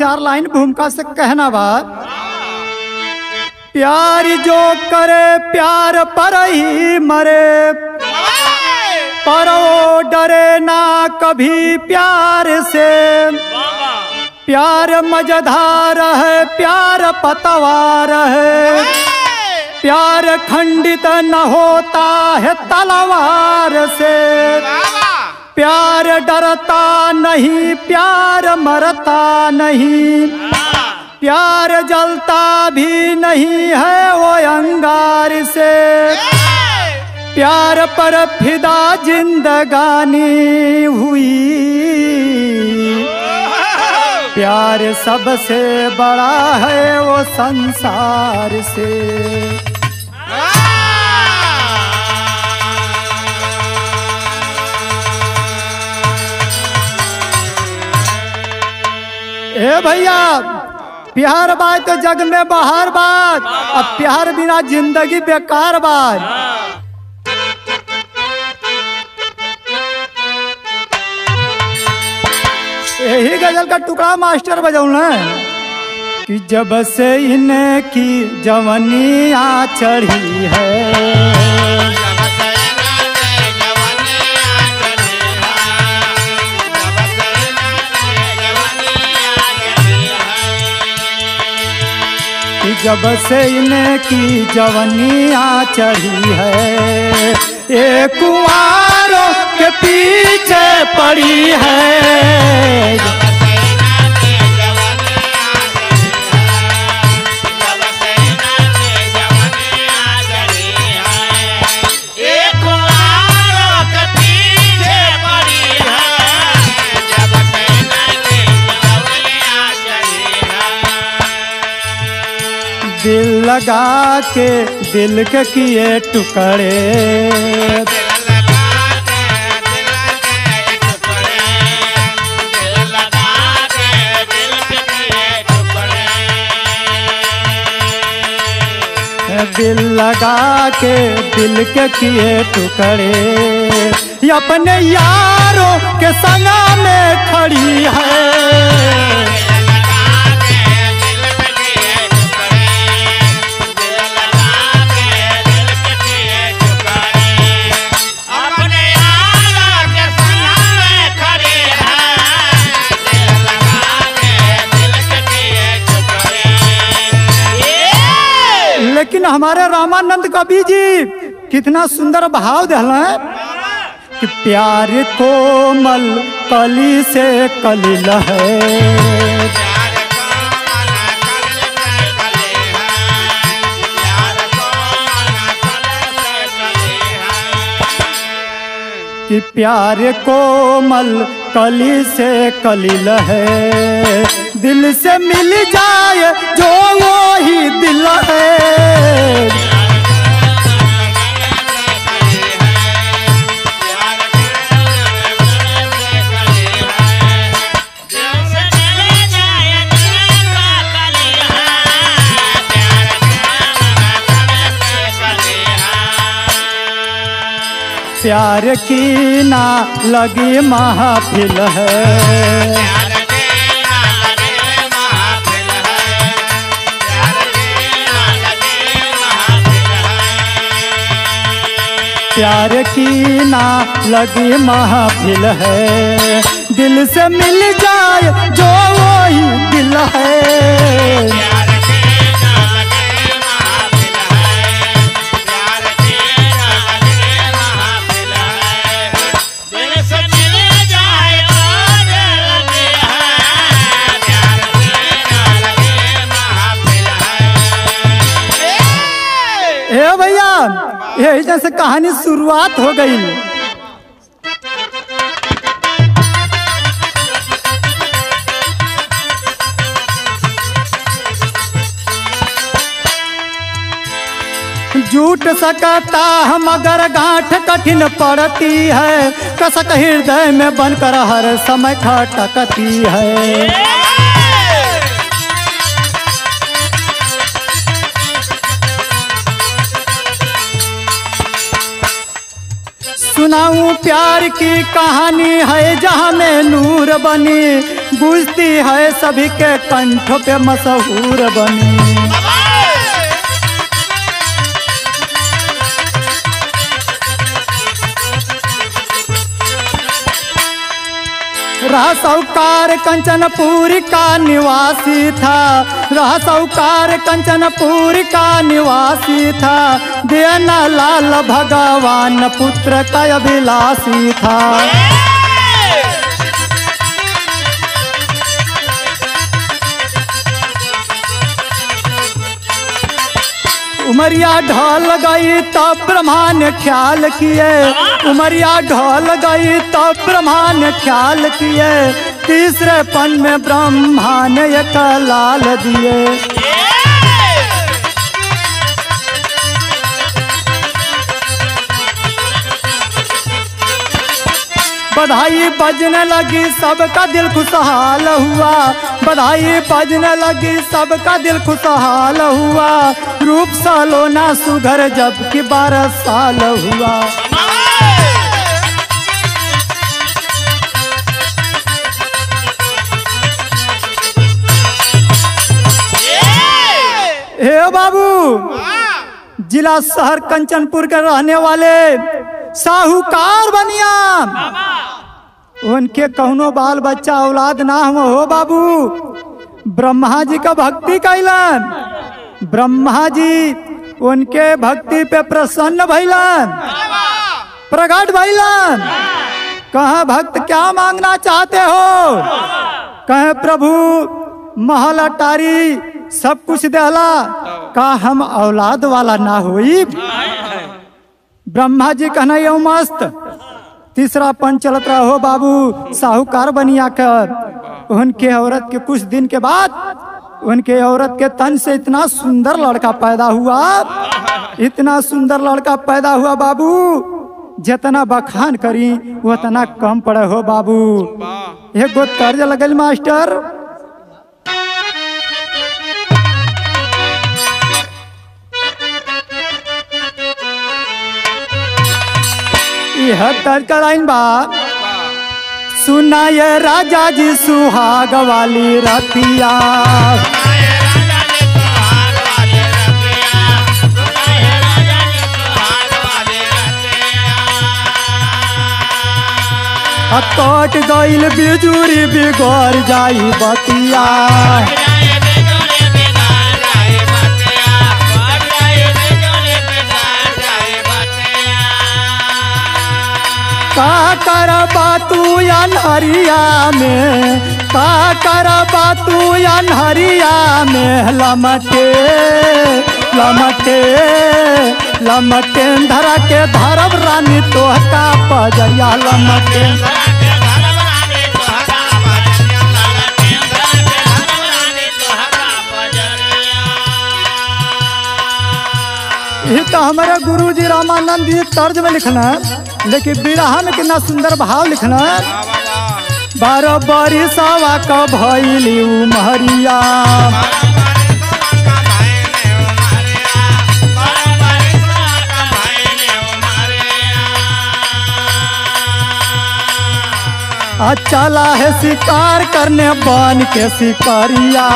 चार लाइन भूमिका से कहना बात। प्यार जो करे प्यार पर ही मरे, पर वो डरे ना कभी प्यार से। प्यार मजेदार है, प्यार पतवार है, प्यार खंडित न होता है तलवार से। प्यार डरता नहीं, प्यार मरता नहीं, प्यार जलता भी नहीं है वो अंगार से। प्यार पर फिदा जिंदगानी हुई, प्यार सबसे बड़ा है वो संसार से। ए भैया, प्यार बात तो जग में बाहर बात, अब प्यार बिना जिंदगी बेकार बात। यही गजल का टुकड़ा मास्टर बजौना कि जब से इनकी जवानियाँ चढ़ी है, जब से इनकी जवानियाँ चढ़ी है, ये कुंवारों के पीछे पड़ी है। दिल लगा के दिल के किए टुकड़े, दिल लगा के दिल के किए टुकड़े, अपने यारों के संगा में खड़ी है। लेकिन हमारे रामानंद कवि जी कितना सुंदर भाव दिला कि प्यार कोमल कली से कलिल है, कि प्यार कोमल कली से कलिल है। दिल से मिल जाए जो वो ही दिल है। प्यार की ना लगी महफिल है, प्यार की ना लगी महफिल है। दिल से मिल जाए जो वही दिल है। भैया यही जैसे कहानी शुरुआत हो गई। झूठ सकता हम अगर गांठ कठिन पड़ती है, कसक हृदय में बनकर हर समय खटकती है। सुनाऊं प्यार की कहानी है जहाँ में नूर बनी, गूंजती है सभी के कंठों पे मशहूर बनी। रहा साहूकार कंचनपुरी का निवासी था, रहा साहूकार कंचनपुरी का निवासी था, देना लाल भगवान पुत्र का अभिलाषी था। उमरिया ढल गई तब ब्रह्मा ने ख्याल किए, उमरिया ढल गई तब ब्रह्मा ने ख्याल किए, तीसरे पन में ब्रह्मा ने एक लाल दिए। बधाई बजने लगी सबका दिल खुशहाल हुआ, बधाई बजने लगी सबका दिल खुशहाल हुआ, रूप सलोना सुघर जबकि 12 साल हुआ। हे बाबू, जिला शहर कंचनपुर के रहने वाले साहूकार बनिया, उनके कौनो बाल बच्चा औलाद ना हो बाबू, ब्रह्मा जी का भक्ति कैलन, ब्रह्मा जी उनके भक्ति पे प्रसन्न भइलन, प्रकट भइलन। कहे भक्त क्या मांगना चाहते हो? कहे प्रभु महल अटारी सब कुछ देला, का हम औलाद वाला ना होई? ब्रह्मा जी कहना यो मस्त। तीसरा पन चलत रहा हो बाबू, साहूकार बनिया कर उनके औरत के कुछ दिन के बाद उनके औरत के तन से इतना सुंदर लड़का पैदा हुआ, इतना सुंदर लड़का पैदा हुआ बाबू, जितना बखान करी उतना कम पड़े हो बाबू। एक गो तर्ज लगल मास्टर, यह तर्ज का लाइन बा, सुनाए राजा जी सुहाग वाली रतिया, कट गईल बिजुरी बिगड़ जाई बतिया, का करबा तू अन्हरिया में, का करबा तू अन्हरिया में, लमटे लमटे लमटे धरा के धरब रानी तोहका पजरिया, लमटे ये तो हमारे गुरु जी रामानंद जी तर्ज में लिखना है, लेकिन बिरहा में कितना सुंदर भाव लिखना है। 12 बरिसवा का भइली उमरिया, चला है शिकार करने बन के शिकारिया,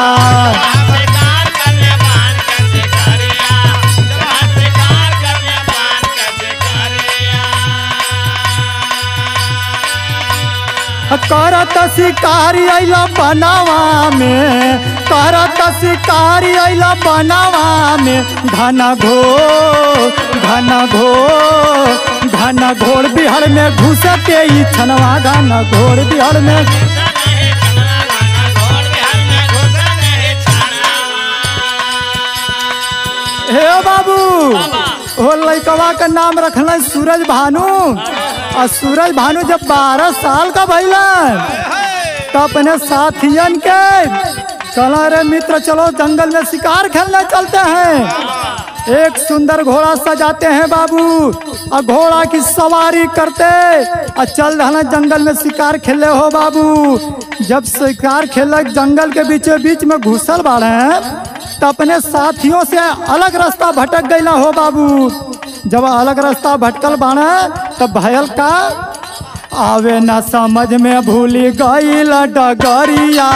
करत शिकारी अइला बनावा में, करत शिकारी अइला बनावा में, घना घोर घना घोर घना घोर बिहार में घुसते ही छनवा, घना घोर बिहार में। हे बाबू, वो लड़कवा का नाम रखना सूरज भानु, और सूरज भानु जब 12 साल का भइलन तो अपने साथियन के कहला, रे मित्र चलो जंगल में शिकार खेलने चलते हैं। एक सुंदर घोड़ा सजाते हैं बाबू, और घोड़ा की सवारी करते और चल रहा जंगल में शिकार खेले हो बाबू। जब शिकार खेल जंगल के बीच में घुसल बाड़े तो अपने साथियों से अलग रास्ता भटक गई हो बाबू। जब अलग रास्ता भटकल बाड़े तो भयल का आवे न समझ में भूली गईल डगरिया।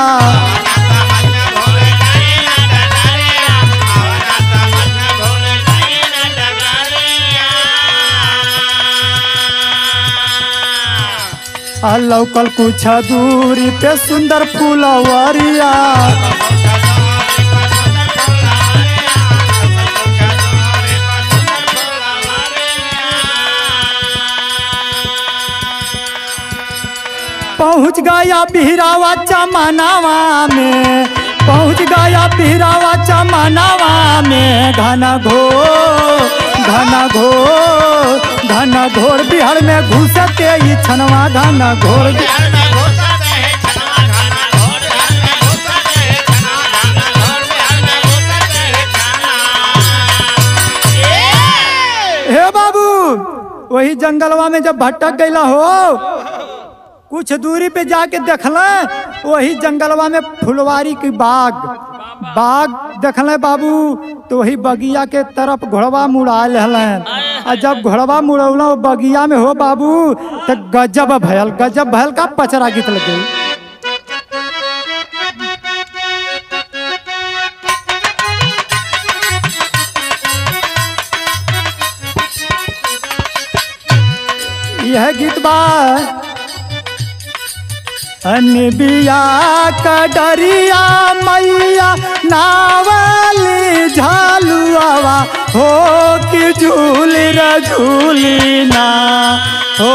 लौकल कुछ दूरी पे सुंदर फुलवरिया। पहुँच गया बिहरावा चमनावा में, पहुँच गया बिहरावा चमनावा में। घना घोर बिहार में घुसते ही छनवा। घना घोर हे बाबू वही जंगलवा में जब भटक गईला हो, कुछ दूरी पे जाके देखल वही जंगलवा में फुलवारी की बाग देखल बाबू। तो वही बगिया के तरफ घोड़वा मुड़ा लेहलन। और जब घोड़वा मुड़ौला बगिया में हो बाबू तो गजब भयल का पचरा गीत लग गई। यह गीत बा निबिया का डरिया मैया नावली झालुआवा हो कि झूली रझूली ना, हो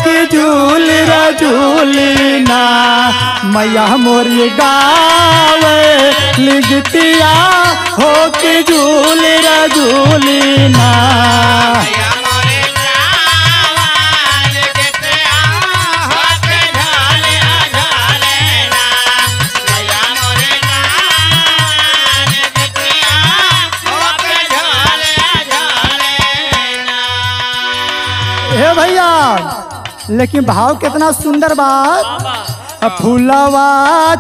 कि झूली रझूली ना। मैया मोरी गावे लिगतिया हो कि झूली रझूली ना। हे भैया लेकिन भाव कितना सुंदर बात। फूलवा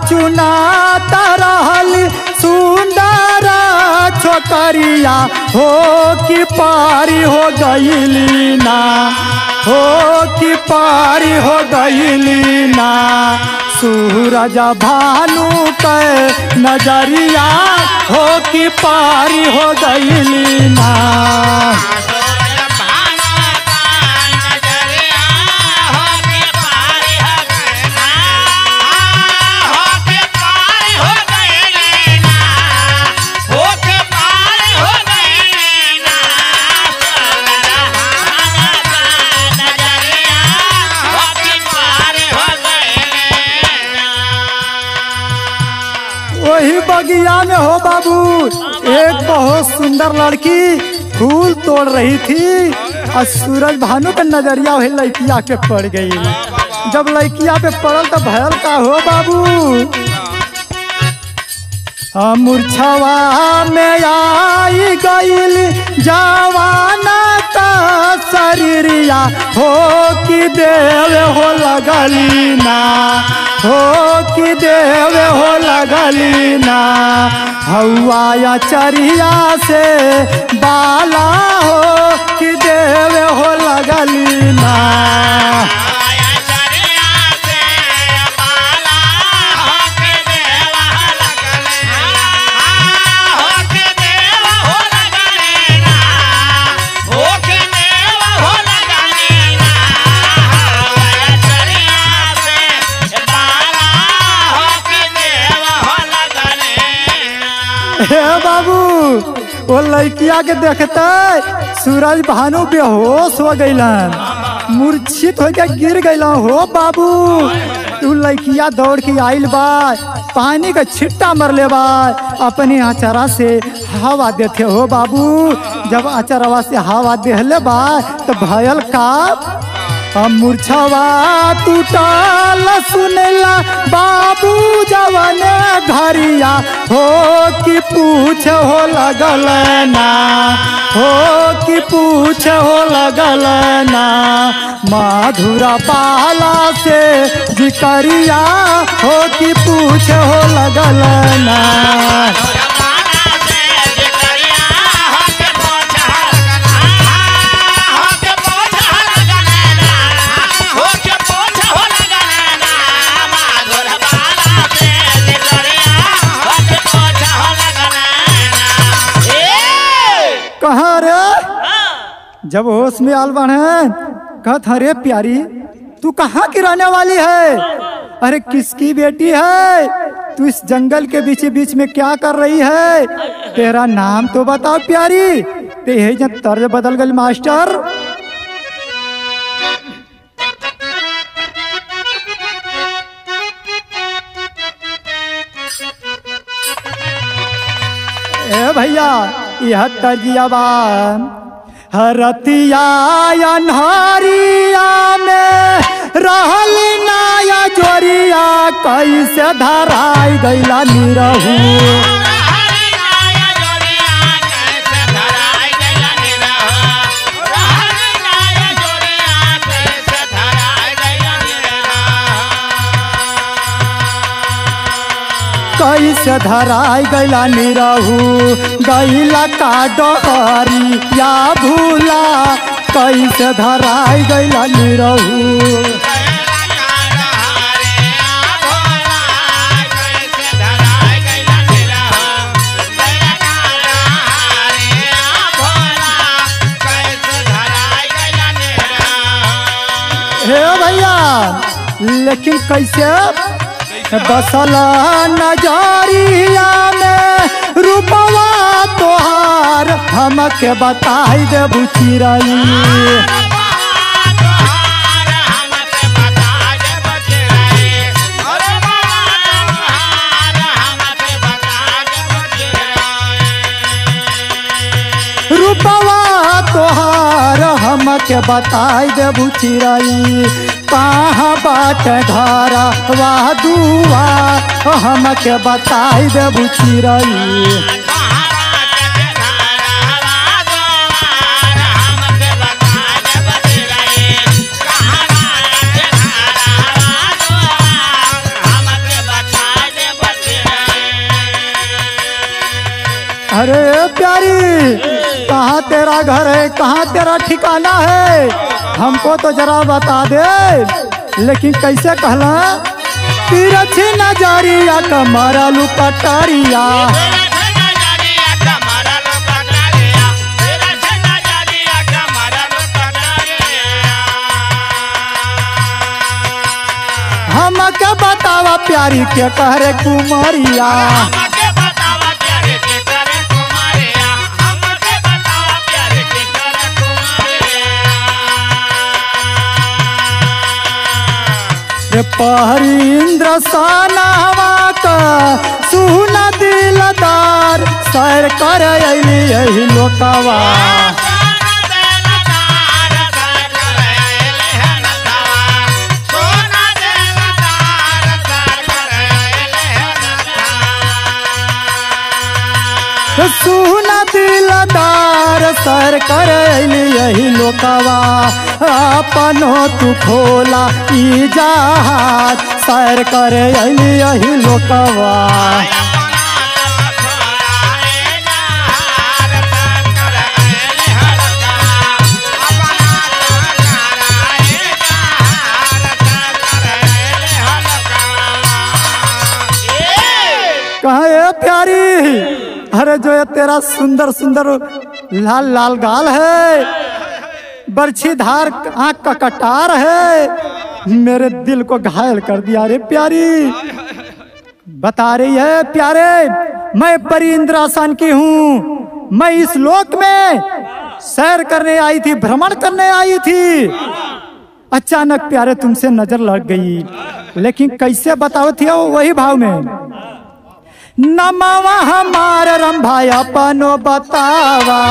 चुना तरहली सुंदर छोकरिया हो कि पारी हो गईली ना, हो कि पारी हो गईली ना। सूरज भानु के नजरिया हो कि पारी हो गईली ना। वही बगिया में हो बाबू एक बहुत सुंदर लड़की फूल तोड़ रही थी और सूरज भानु का नजरिया वही लड़किया पे पड़ गई। जब लड़किया पे पड़ल तो भयल का हो बाबू। मूर्छवा में आई गईल जवाना का शरीरिया हो कि देव हो लगली ना, हो कि देव हो लगली ना। हवा चरिया से बाला हो कि देव हो लगली ना। हे बाबू वो लड़किया के देखते सूरज भानु बेहोश हो गईलन, मूर्छित होकर गिर गईलन हो बाबू। तू लड़किया दौड़ के आइल बा, पानी का छिट्टा मर ले बा, अपने आचरा से हवा देते हो बाबू। जब आचरवा से हवा देहले बा तो भयल का मूर्छवा टूटल सुनला बाबू जवन घरिया हो कि पूछ हो लगल ना, हो कि पूछ हो लगल ना। माधुरा बाला से जिकरिया हो कि पूछ हो लगल ना। जब होश में आल बढ़े कहत अरे प्यारी तू कहाँ की रहने वाली है? अरे किसकी बेटी है? तू इस जंगल के बीच बीच में क्या कर रही है? तेरा नाम तो बताओ प्यारी। ते यही जब तर्ज बदल गई मास्टर। ए भैया यह तर्जिया बा हरतिया अन्हारिया में रहल नाया जोरिया कैसे धराई गैला निरहू। कैसे धराई गैला निरहू गैला का डोहरी या भूला कैसे धराई गैला निरहू। हे भैया लेकिन कैसे बसला नजरिया में रूपवा तोहार हमके बताई दे बुचिरई। रूपवा तोहार हमके बताई दे बुचिरई। कहाँ बाट घरा वाह दुआ हमके बताई दे बुचिरई। अरे प्यारी कहाँ तेरा घर है? कहाँ तेरा ठिकाना है? हमको तो जरा बता दे। लेकिन कैसे कहला तिरछी नजरिया कमरा लुकटरिया। हमके बतावा प्यारी के कहरे कुमारिया। पहरीन्द्र सानावा का सुना दिलदार सैर कर अली यही लोकवा। सुना दिलदार सर कर यही लोकवा। अपनो तू खोला ई जहाज सर कर यही लोकवा। कहाँ प्यारी? अरे जो ये तेरा सुंदर सुंदर लाल लाल गाल है, बरछी धार आँख का कटार है, मेरे दिल को घायल कर दिया रे प्यारी। बता रही है प्यारे मैं परी इंद्रासन की हूँ। मैं इस लोक में सैर करने आई थी, भ्रमण करने आई थी। अचानक प्यारे तुमसे नजर लग गई। लेकिन कैसे बताओ थी वही भाव में। नमवा हमार रंभा अपनो बतावा।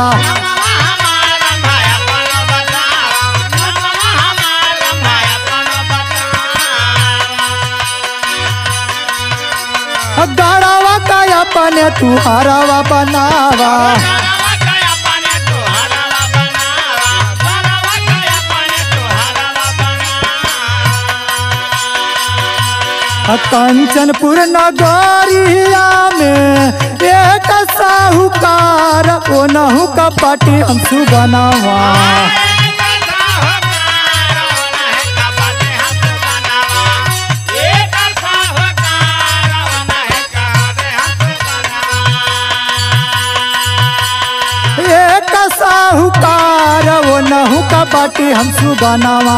गड़ावा का अपने तू हरावा बनावा। कंचनपुर नगरिया में एक साहूकार ओ नहु कपटी हमसु बनावा। एक साहूकार ओ न का बाटी हम सुबनावा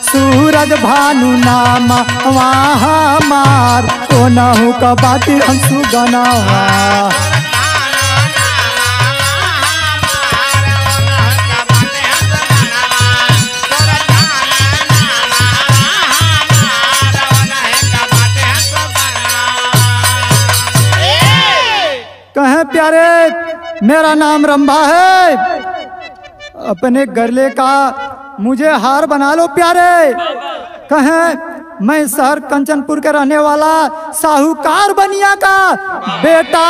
सूरज भानु नाम वहाँ मार कोनहु का बाटी हम सुबनावा। कहें प्यारे मेरा नाम रंभा है, अपने गरले का मुझे हार बना लो प्यारे। कहें मैं शहर कंचनपुर के रहने वाला साहूकार बनिया का बेटा,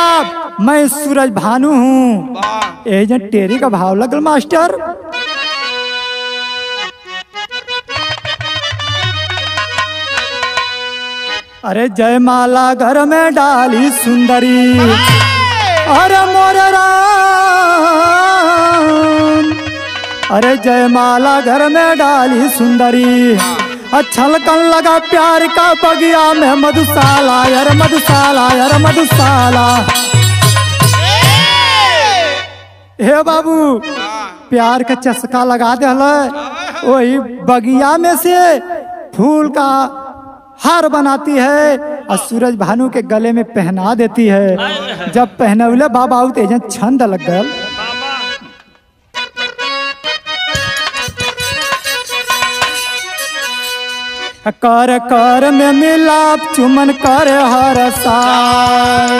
मैं सूरज भानु हूँ। एजेंट टेरी का भाव लगल मास्टर। अरे जयमाला घर में डाली सुंदरी, अरे मोर राम, अरे जयमाला घर में डाली सुंदरी, छलकन लगा प्यार का बगिया में मधुशाला, यार मधुशाला, यार मधुशाला। हे बाबू प्यार का चस्का लगा दे, वही बगिया में से फूल का हार बनाती है और सूरज भानु के गले में पहना देती है। जब पहनौले बाबा एजेंट छंद लग गल। कर कर में मिलाप चुमन कर हर साल,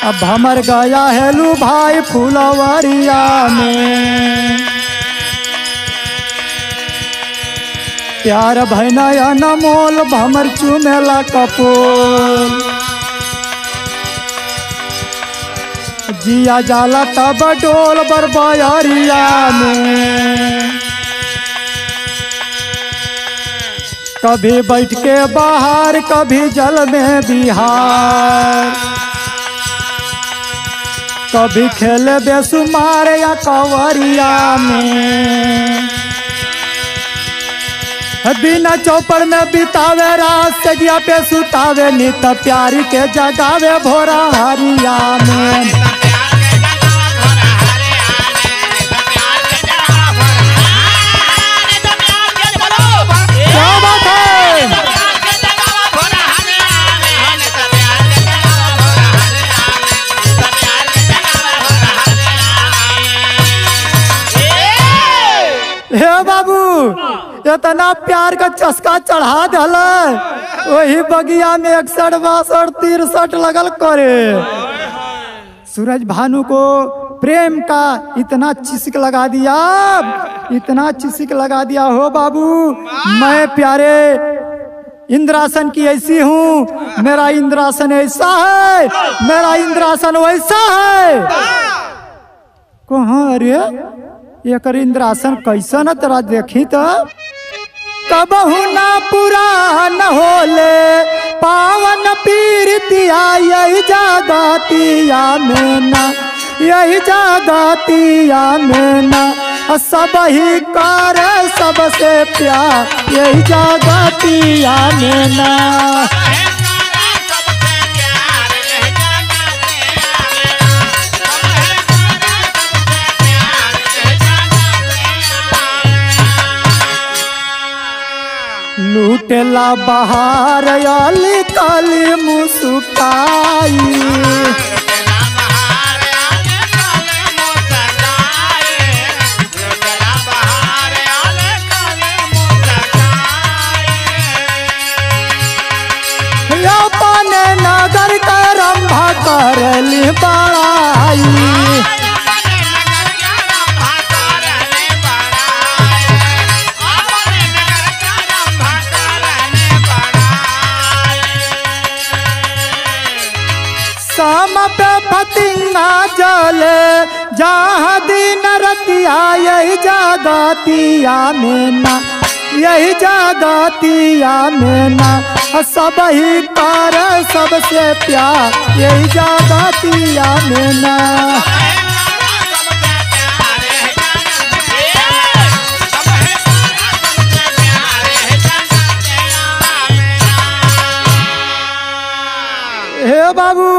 अब हमर गया है लू भाई फुलवरिया में। प्यार भैनया नमोल भमर चुमेला कपूर, जिया जाला तब डोल बरबरिया में। कभी बैठ के बाहर कभी जल में बिहार, कभी खेले बेसुमार या कवरिया में। बिना चौपड़ में बितावे रात सजिया पे सुतावे, नित प्यारी के जगावे भोरा हरिया में। क्या बात है? हे बाबू इतना प्यार का चस्का चढ़ा दल, वही बगिया में 61 62 63 लगल करे। सूरज भानु को प्रेम का इतना चिसिक लगा दिया, इतना चिसिक लगा दिया हो बाबू। मैं प्यारे इंद्रासन की ऐसी हूँ, मेरा इंद्रासन ऐसा है, मेरा इंद्रासन वैसा है। कहाँ रे एक इंद्रासन कैसा न तेरा देखी तो कबहू ना पुरान होले पावन पीरतिया, यही जागतिया में ना, यही जागतिया में ना, सब ही कर सबसे प्यार, यही जागतिया में ना। लूटेला बहार आली काली मुस्काई, अपने नगर का रंभा करली बड़ाई। शाम पे फतिंगा जले जहाँ दिन रतिया, यही जागतिया में ना, यही जागतिया में ना, सब ही कर सबसे प्यार, यही जागतिया में ना। हे बाबू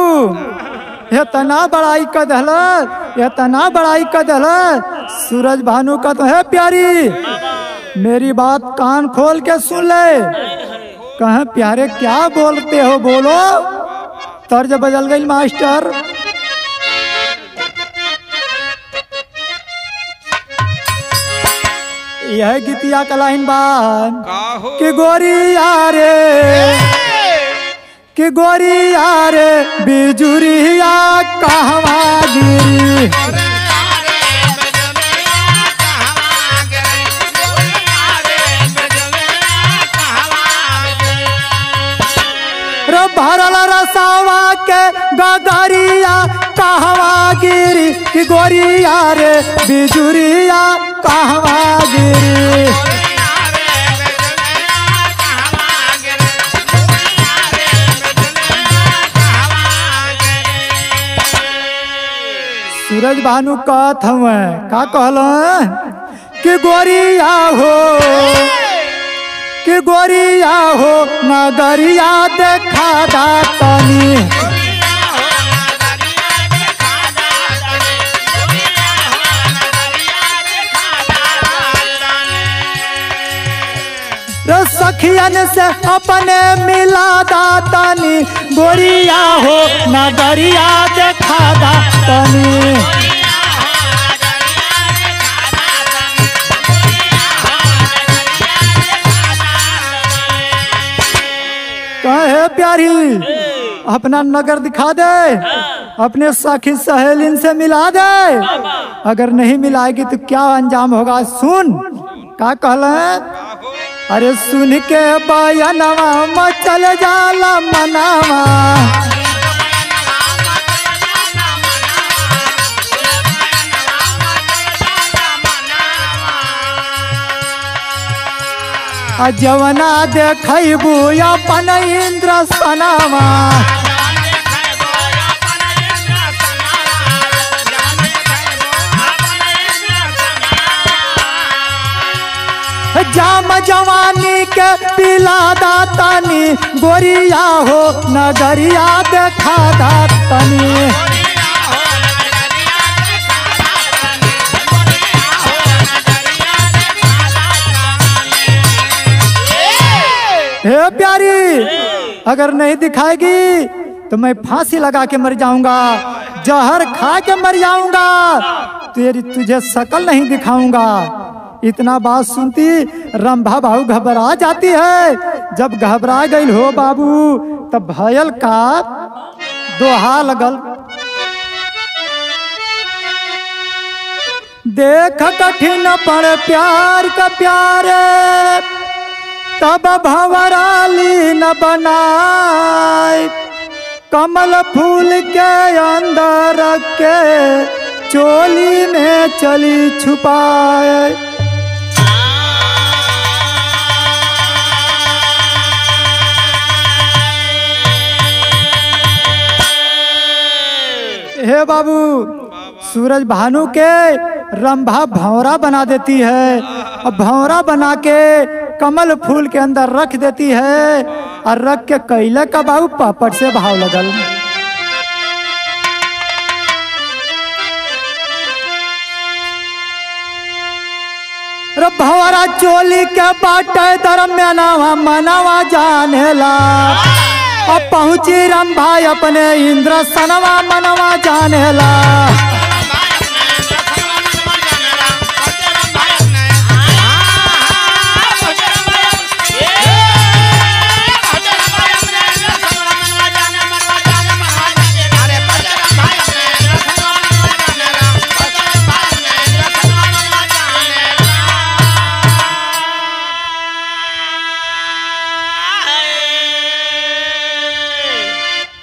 इतना बड़ाई कर दहल, इतना बड़ाई कर दहल। सूरज भानु का तो है प्यारी, मेरी बात कान खोल के सुन ले। कहे प्यारे क्या बोलते हो, बोलो। तर्ज बदल गई मास्टर। यह गीतिया कलाइन बान कि गोरिया रे, कि गोरिया रे बिजुरिया कहवा गिरी। भरल रसावा के गगरिया कहवा गिरी, कि गोरिया रे बिजुरिया कहवा गिरी। सूरज भानु कहत हुए का कहल कि गोरिया हो, कि गोरिया हो नगरिया देखा दातनी। सखियन से अपने मिला दातनी, गोरिया हो नगरिया देखा दातनी। कहे प्यारी अपना नगर दिखा दे, अपने सखी सहेलिन से मिला दे। अगर नहीं मिलाएगी तो क्या अंजाम होगा, सुन का कहल। अरे सुन के बयनवा मचल जाला मनावा, जवना देखबू अपन इंद्र सनावा। जाम जवानी के पिला दातनी, गोरिया हो नगरिया देखा दातनी। हे प्यारी अगर नहीं दिखाएगी तो मैं फांसी लगा के मर जाऊंगा, जहर खा के मर जाऊंगा, तुझे शकल नहीं दिखाऊंगा। इतना बात सुनती रंभा भाऊ घबरा जाती है। जब घबरा गई हो बाबू तब भयल का दोहा लगल। देख कठिन पर प्यार का प्यारे, तब भंवराली न बनाए। कमल फूल के अंदर रख के चोली में चली छुपाए। हे बाबू सूरज भानु के रंभा भंवरा बना देती है, और भंवरा बना के कमल फूल के अंदर रख देती है, और रख के कैले का बाबू पापड़ से भाव लगल। भंवरा चोली के बाटे दरम्यानवा मनवा जानेला। अब पहुंची रंभा अपने इंद्र सनवा मनवा जानेला।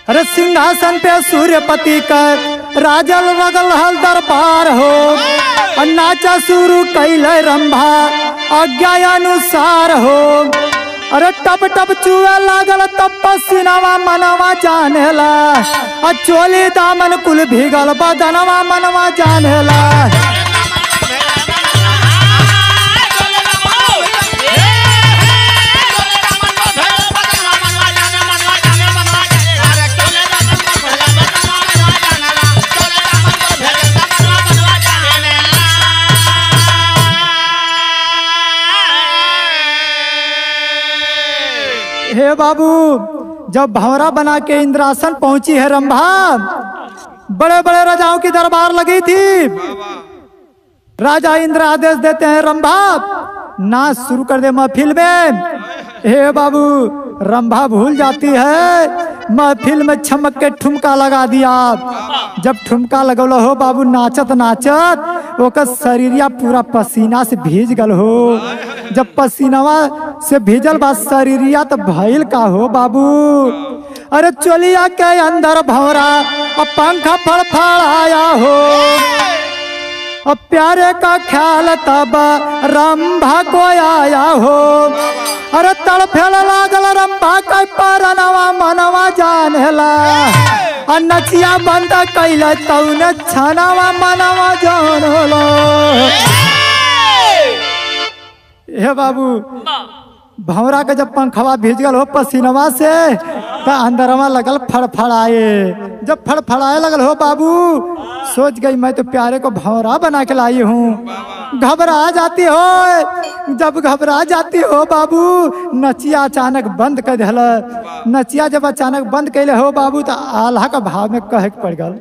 अरे सिंहासन पे सूर्यपति का राजल रगल हल दरबार हो, और नाचा शुरू कैले रंभा आज्ञा अनुसार हो। अरे टप टप चुआ लागल तब पसीनावा मनवा जानेला, और चोली दामन कुल भीगल बदनवा मनवा जानेला। हे बाबू, जब भंवरा बना के इंद्रासन पहुंची है रंभा, बड़े बड़े राजाओं की दरबार लगी थी। राजा इंद्र आदेश देते हैं रंभा नाच शुरू कर दे महफिल में। हे बाबू, रंभा भूल जाती है, महफिल में छमक के ठुमका लगा दिया। जब ठुमका लगल हो बाबू, नाचत नाचत ओकर शरीरिया पूरा पसीना से भीज गल हो। जब पसीनावा से भीजल बा शरीरिया तो भइल का हो बाबू, अरे चोलिया के अंदर भंवरा और पंखा फड़फड़ाया हो। और प्यारे का ख्याल तब रंभा को आया हो। अरे तड़फेल लागल रंभा का परनवा मनवा जानेला। और नचिया बंद कैल तौने छनवा मनवा जानलो। हे बाबू, भंवरा के जब पंखवा भीज गल हो पसीनवा से तो अंदरवा लगल फड़फड़ाए। जब फड़फड़ाए लगल हो बाबू, सोच गई मैं तो प्यारे को भंवरा बना के लाई हूँ। घबरा जाती हो। जब घबरा जाती हो बाबू, नचिया अचानक बंद कर दिल। नचिया जब अचानक बंद कैले हो बाबू तो आल्हा का भाव में कहे पड़ गल।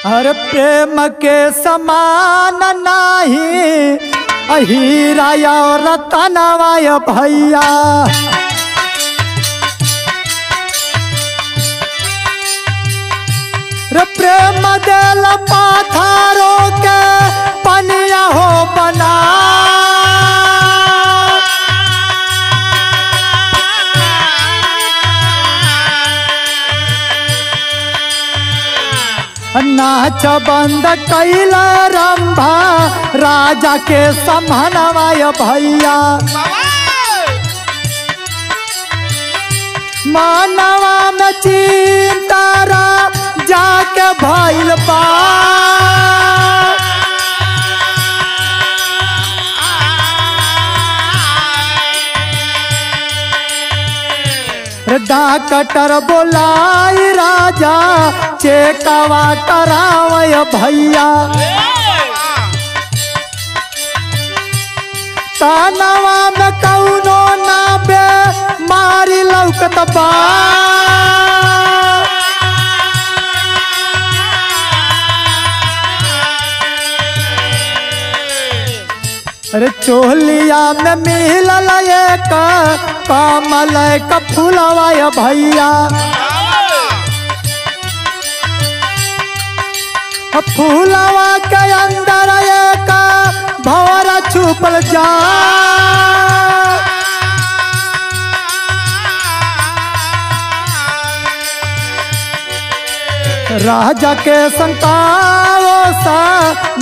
अरे प्रेम के समान नाही हीरा और रतनवा भैया। रे प्रेम दिल पाथरों के पनिया हो बना। नाच बंद कैल रंभा राजा के समहनवा भैया। मानवा में चिंता जाके भइल बा। डॉक्टर बोलाई राजा चेकवा करावय भैया। तानवा में कौनो ना बे मारी लौकत बा। अरे चोलिया में मिलल एक कमल का फूलवा भैया। फूलवा के अंदर एक भंवरा छुपल जा। राजा के संताओ सा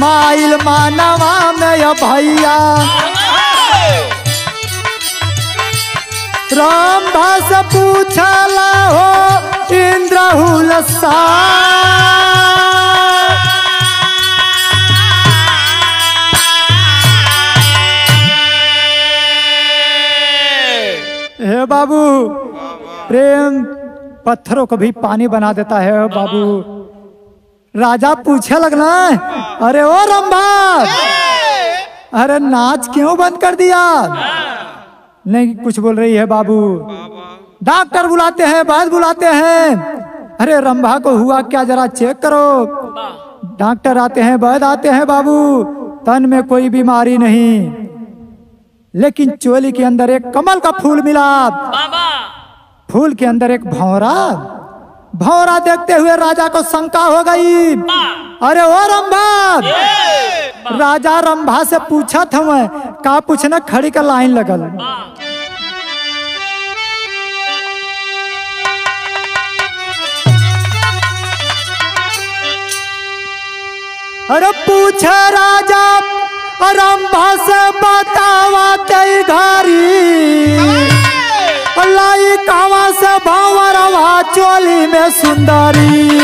माइल मानवा में भैया। रंभा से पूछला हो इंद्रहुल सा। हे बाबू, प्रेम पत्थरों को भी पानी बना देता है बाबू। राजा पूछे लगना, अरे ओ रंभा, अरे नाच क्यों बंद कर दिया? नहीं कुछ बोल रही है बाबू। डॉक्टर बुलाते हैं, वैद्य बुलाते हैं। अरे रंभा को हुआ क्या जरा चेक करो। डॉक्टर आते हैं, वैद्य आते हैं बाबू, तन में कोई बीमारी नहीं, लेकिन चोली के अंदर एक कमल का फूल मिला। फूल के अंदर एक भंवरा। भंवरा देखते हुए राजा को शंका हो गई। अरे ओ रंभा, राजा रंभा से पूछा था मैं, का पूछना, खड़ी का लाइन लगल। अरे पूछे राजा रंभा से, बतावा ते घरी लाई कावा से भंवरवा चोली में सुंदरी।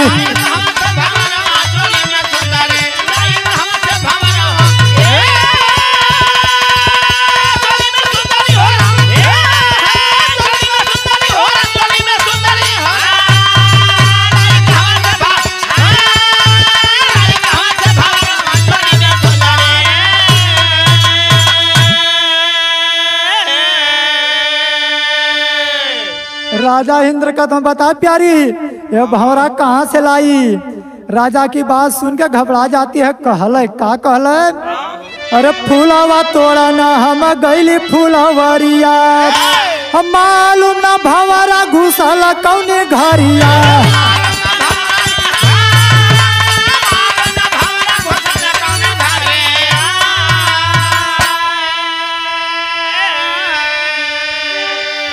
राजा इंद्र का तुम बता प्यारी ये भंवरा कहाँ से लाई। राजा की बात सुन के घबरा जाती है। कहल का कहल, अरे फूलावा तोड़ा ना हम गईली फूलवरिया, हम मालूम ना भंवरा घुसल कौने घरिया।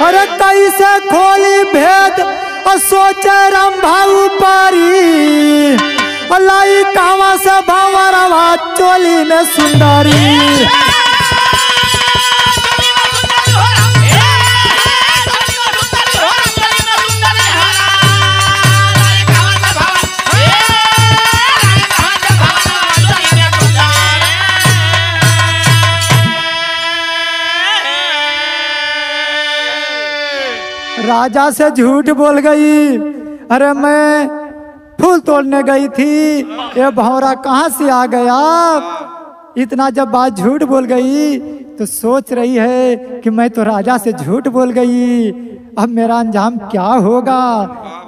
अरे कैसे खोली भेद सोचे रंभा ऊपरी, लाई कावा से भंवरवा चोली में सुंदरी। राजा से झूठ बोल गई, अरे मैं फूल तोड़ने गई थी, ये भंवरा कहाँ से आ गया। इतना जब बात झूठ बोल गई तो सोच रही है कि मैं तो राजा से झूठ बोल गई, अब मेरा अंजाम क्या होगा।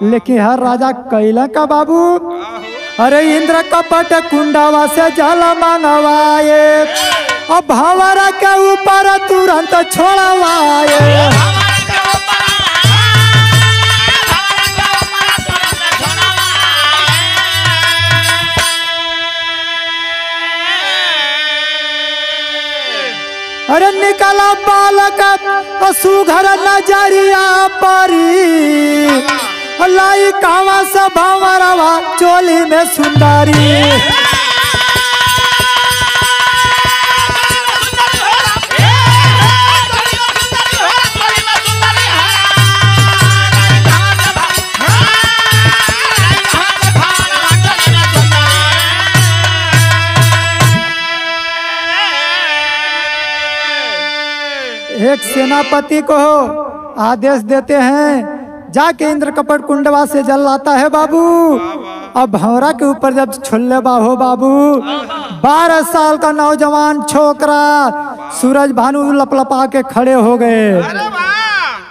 लेकिन हर राजा कैला का बाबू, अरे इंद्र कपट कुंडावा से जल मंगवाए, अब भंवरा के ऊपर तुरंत छोड़वाए। अरे निकला बालक सुघर नजरिया परी, लाई कावा से भंवरवा चोली में सुंदरी। एक सेनापति को आदेश देते हैं, जाके इंद्र कपट कुंडवा से जल लाता है बाबू। अब भंवरा के ऊपर जब छोले बाहो बाबू, 12 साल का नौजवान छोकरा सूरज भानु लपलपा के खड़े हो गए।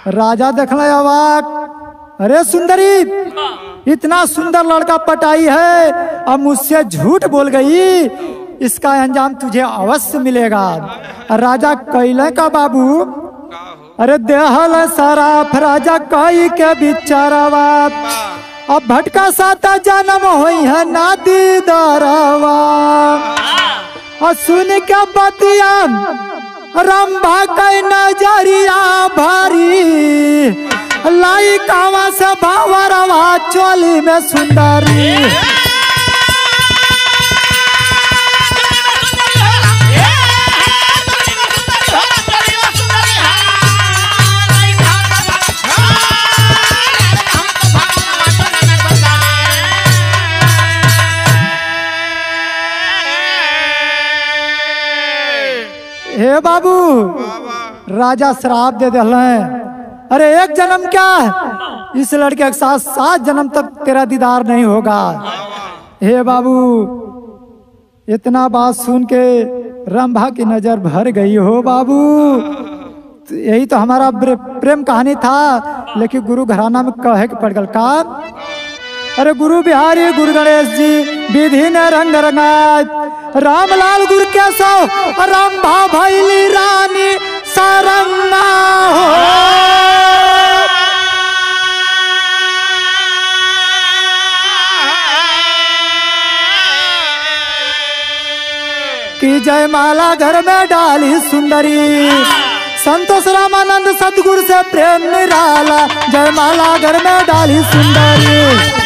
राजा देखने अवाक, अरे सुंदरी इतना सुंदर लड़का पटाई है, अब मुझसे झूठ बोल गई, इसका अंजाम तुझे अवश्य मिलेगा। राजा कैले का बाबू, अरे देहल सराफ राजा कई के बिचारवा, अब भटका साता जन्म हुई है नादी दरवा। और सुन के बतिया रंभा के नजरिया भारी, लाई कावा से भंवरवा चोली में सुंदरी। हे बाबू, राजा श्राप दे दिले, अरे एक जन्म क्या इस लड़के के साथ 7 जन्म तक तेरा दीदार नहीं होगा। हे बाबू, इतना बात सुन के रंभा की नजर भर गई हो बाबू। तो यही तो हमारा प्रेम कहानी था, लेकिन गुरु घराना में कहे के पड़ गल का। अरे गुरु बिहारी गुरु गणेश जी विधि ने रंग रंगाय, रामलाल गुरु के सो रंभा भैली रानी सरंगा हो। की जयमाला घर में डाली सुंदरी, संतोष रामानंद सतगुरु से प्रेम निराला, जयमाला घर में डाली सुंदरी।